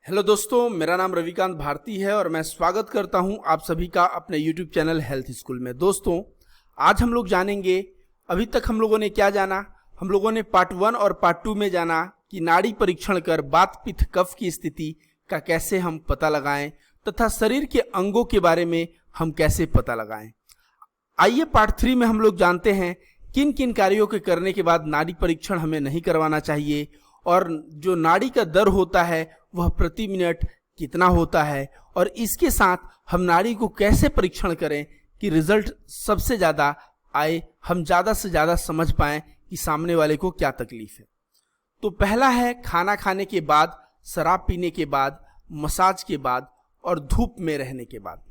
Hello दोस्तों, मेरा नाम रविकांत भारती है और मैं स्वागत करता हूं आप सभी का अपने YouTube चैनल हेल्थ स्कूल में। दोस्तों, आज हम लोग जानेंगे, अभी तक हम लोगों ने क्या जाना। हम लोगों ने पार्ट 1 और पार्ट 2 में जाना कि नाड़ी परीक्षण कर वात पित्त कफ की स्थिति का कैसे हम पता लगाएं तथा शरीर के अंगों के बारे में हम कैसे पता लगाएं। आइए पार्ट 3 में हम लोग जानते हैं किन किन कार्यों के करने के बाद नाड़ी परीक्षण हमें नहीं करवाना चाहिए और जो नाड़ी का दर होता है वह प्रति मिनट कितना होता है, और इसके साथ हम नाड़ी को कैसे परीक्षण करें कि रिजल्ट सबसे ज़्यादा आए, हम ज़्यादा से ज़्यादा समझ पाएं कि सामने वाले को क्या तकलीफ है। तो पहला है खाना खाने के बाद, शराब पीने के बाद, मसाज के बाद और धूप में रहने के बाद।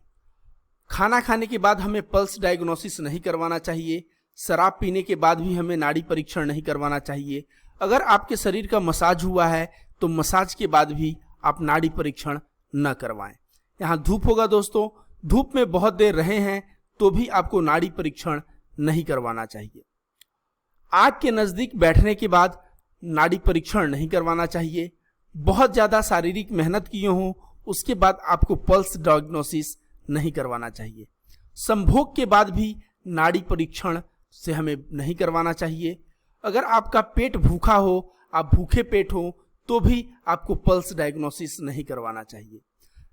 खाना खाने के बाद हमें पल्स डायग्नोसिस नहीं करवाना चाहिए। शराब पीने के बाद भी हमें नाड़ी परीक्षण नहीं करवाना चाहिए। अगर आपके शरीर का मसाज हुआ है तो मसाज के बाद भी आप नाड़ी परीक्षण न करवाएं। यहाँ धूप होगा दोस्तों, धूप में बहुत देर रहे हैं तो भी आपको नाड़ी परीक्षण नहीं करवाना चाहिए। आग के नज़दीक बैठने के बाद नाड़ी परीक्षण नहीं करवाना चाहिए। बहुत ज़्यादा शारीरिक मेहनत किए हों उसके बाद आपको पल्स डायग्नोसिस नहीं करवाना चाहिए। संभोग के बाद भी नाड़ी परीक्षण से हमें नहीं करवाना चाहिए। अगर आपका पेट भूखा हो, आप भूखे पेट हो, तो भी आपको पल्स डायग्नोसिस नहीं करवाना चाहिए।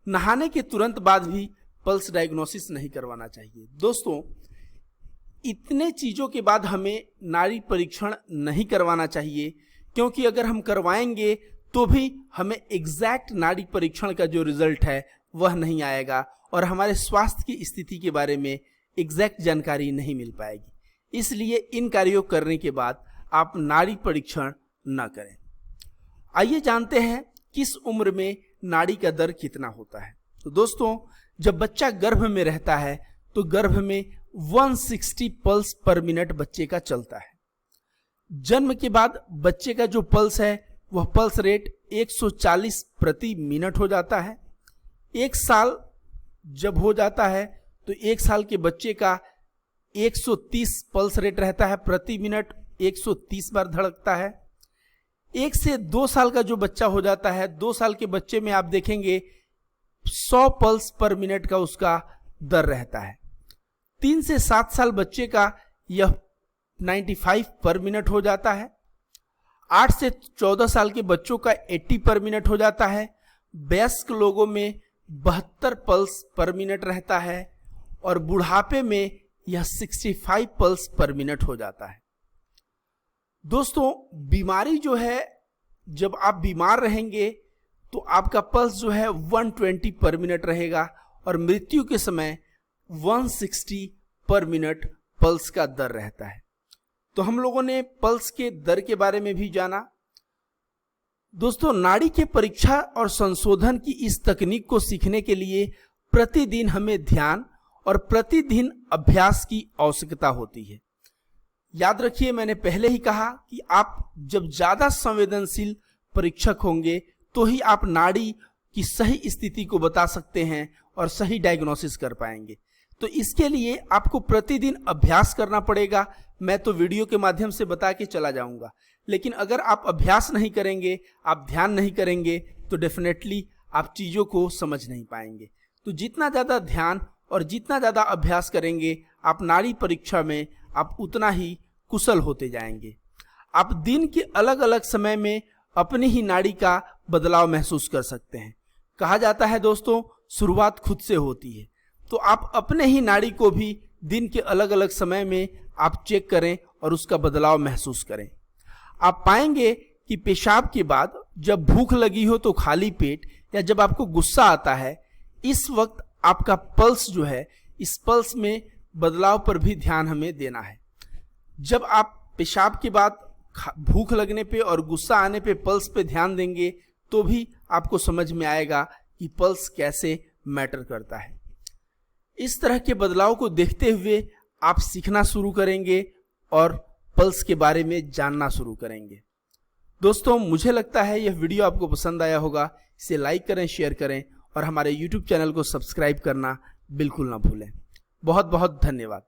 नहाने के तुरंत बाद भी पल्स डायग्नोसिस नहीं करवाना चाहिए। दोस्तों, इतने चीज़ों के बाद हमें नाड़ी परीक्षण नहीं करवाना चाहिए, क्योंकि अगर हम करवाएंगे तो भी हमें एग्जैक्ट नाड़ी परीक्षण का जो रिजल्ट है वह नहीं आएगा और हमारे स्वास्थ्य की स्थिति के बारे में एग्जैक्ट जानकारी नहीं मिल पाएगी। इसलिए इन कार्यों करने के बाद आप नाड़ी परीक्षण न करें। आइए जानते हैं किस उम्र में नाड़ी का दर कितना होता है। तो दोस्तों, जब बच्चा गर्भ में रहता है तो गर्भ में 160 पल्स पर मिनट बच्चे का चलता है। जन्म के बाद बच्चे का जो पल्स है वह पल्स रेट 140 प्रति मिनट हो जाता है। 1 साल जब हो जाता है तो 1 साल के बच्चे का 130 पल्स रेट रहता है, प्रति मिनट 130 बार धड़कता है। 1 से 2 साल का जो बच्चा हो जाता है, 2 साल के बच्चे में आप देखेंगे 100 पल्स पर मिनट का उसका दर रहता है। 3 से 7 साल बच्चे का यह 95 पर मिनट हो जाता है। 8 से 14 साल के बच्चों का 80 पर मिनट हो जाता है। वयस्क लोगों में 72 पल्स पर मिनट रहता है और बुढ़ापे में यह 65 पल्स पर मिनट हो जाता है। दोस्तों, बीमारी जो है, जब आप बीमार रहेंगे तो आपका पल्स जो है 120 पर मिनट रहेगा और मृत्यु के समय 160 पर मिनट पल्स का दर रहता है। तो हम लोगों ने पल्स के दर के बारे में भी जाना। दोस्तों, नाड़ी के परीक्षा और संशोधन की इस तकनीक को सीखने के लिए प्रतिदिन हमें ध्यान और प्रतिदिन अभ्यास की आवश्यकता होती है। याद रखिए, मैंने पहले ही कहा कि आप जब ज़्यादा संवेदनशील परीक्षक होंगे तो ही आप नाड़ी की सही स्थिति को बता सकते हैं और सही डायग्नोसिस कर पाएंगे। तो इसके लिए आपको प्रतिदिन अभ्यास करना पड़ेगा। मैं तो वीडियो के माध्यम से बता के चला जाऊंगा, लेकिन अगर आप अभ्यास नहीं करेंगे, आप ध्यान नहीं करेंगे तो डेफिनेटली आप चीज़ों को समझ नहीं पाएंगे। तो जितना ज़्यादा ध्यान और जितना ज़्यादा अभ्यास करेंगे आप नाड़ी परीक्षा में, आप उतना ही कुशल होते जाएंगे। आप दिन के अलग अलग समय में अपनी ही नाड़ी का बदलाव महसूस कर सकते हैं। कहा जाता है दोस्तों, शुरुआत खुद से होती है। तो आप अपने ही नाड़ी को भी दिन के अलग अलग समय में आप चेक करें और उसका बदलाव महसूस करें। आप पाएंगे कि पेशाब के बाद जब भूख लगी हो तो खाली पेट, या जब आपको गुस्सा आता है, इस वक्त आपका पल्स जो है, इस पल्स में बदलाव पर भी ध्यान हमें देना है। जब आप पेशाब के बाद भूख लगने पे और गुस्सा आने पे पल्स पे ध्यान देंगे तो भी आपको समझ में आएगा कि पल्स कैसे मैटर करता है। इस तरह के बदलाव को देखते हुए आप सीखना शुरू करेंगे और पल्स के बारे में जानना शुरू करेंगे। दोस्तों, मुझे लगता है यह वीडियो आपको पसंद आया होगा। इसे लाइक करें, शेयर करें और हमारे YouTube चैनल को सब्सक्राइब करना बिल्कुल ना भूलें। बहुत बहुत धन्यवाद।